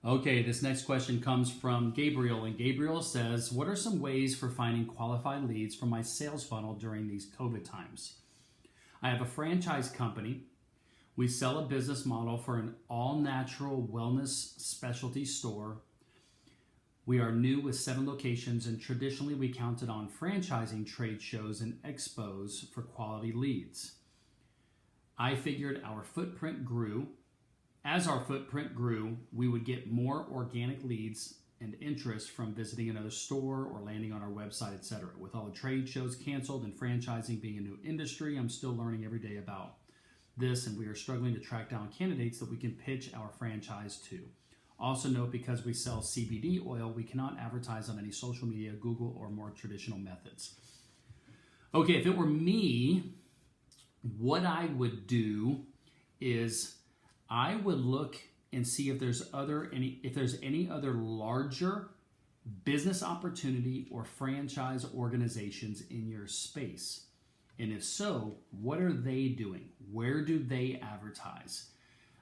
Okay, this next question comes from Gabriel, and Gabriel says, what are some ways for finding qualified leads for my sales funnel during these COVID times? I have a franchise company. We sell a business model for an all-natural wellness specialty store. We are new with 7 locations, and traditionally we counted on franchising trade shows and expos for quality leads. I figured our footprint grew. As our footprint grew, we would get more organic leads and interest from visiting another store or landing on our website, etc. With all the trade shows canceled and franchising being a new industry, I'm still learning every day about this, and we are struggling to track down candidates that we can pitch our franchise to. Also note, because we sell CBD oil, we cannot advertise on any social media, Google, or more traditional methods. Okay, if it were me, what I would do is I would look and see if there's any other larger business opportunity or franchise organizations in your space. And if so, what are they doing? Where do they advertise?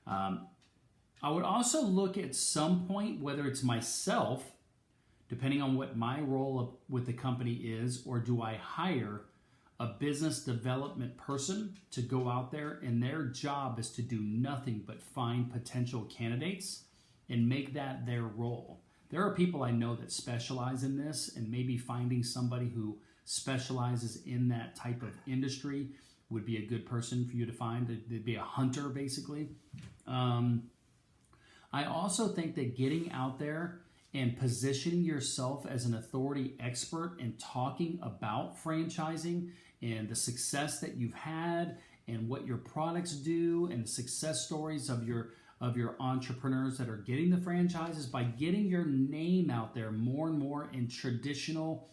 I would also look at some point, whether it's myself, depending on what my role with the company is, or do I hire a business development person to go out there, and their job is to do nothing but find potential candidates and make that their role. There are people I know that specialize in this, and maybe finding somebody who specializes in that type of industry would be a good person for you to find. They'd be a hunter, basically. I also think that getting out there and positioning yourself as an authority expert and talking about franchising and the success that you've had and what your products do and the success stories of your entrepreneurs that are getting the franchises, by getting your name out there more and more in traditional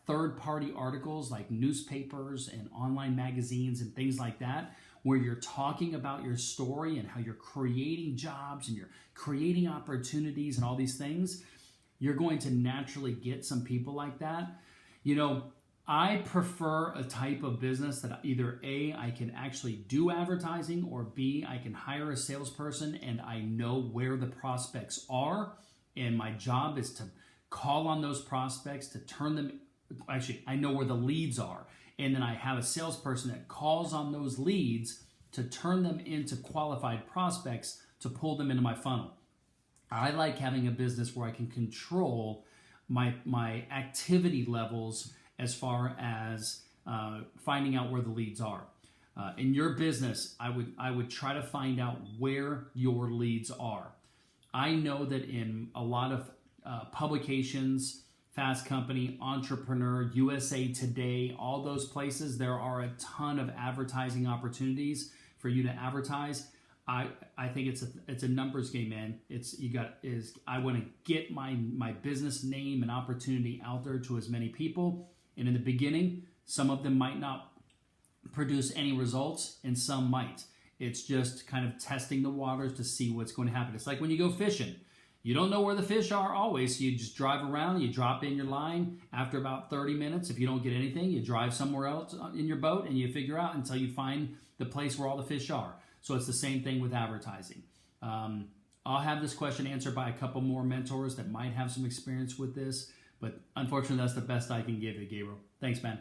third-party articles like newspapers and online magazines and things like that, where you're talking about your story and how you're creating jobs and you're creating opportunities and all these things, you're going to naturally get some people like that. You know, I prefer a type of business that either A, I can actually do advertising, or B, I can hire a salesperson and I know where the prospects are, and my job is to call on those prospects to turn them, actually I know where the leads are, and then I have a salesperson that calls on those leads to turn them into qualified prospects to pull them into my funnel. I like having a business where I can control my activity levels as far as finding out where the leads are. In your business, I would try to find out where your leads are. I know that in a lot of publications, Fast Company, Entrepreneur, USA Today, all those places, there are a ton of advertising opportunities for you to advertise. I think it's a numbers game, man. I want to get my business name and opportunity out there to as many people. And in the beginning, some of them might not produce any results, and some might. It's just kind of testing the waters to see what's going to happen. It's like when you go fishing. You don't know where the fish are always, so you just drive around, you drop in your line. After about 30 minutes, if you don't get anything, you drive somewhere else in your boat and you figure out until you find the place where all the fish are. So it's the same thing with advertising. I'll have this question answered by a couple more mentors that might have some experience with this, but unfortunately that's the best I can give you, Gabriel. Thanks, man.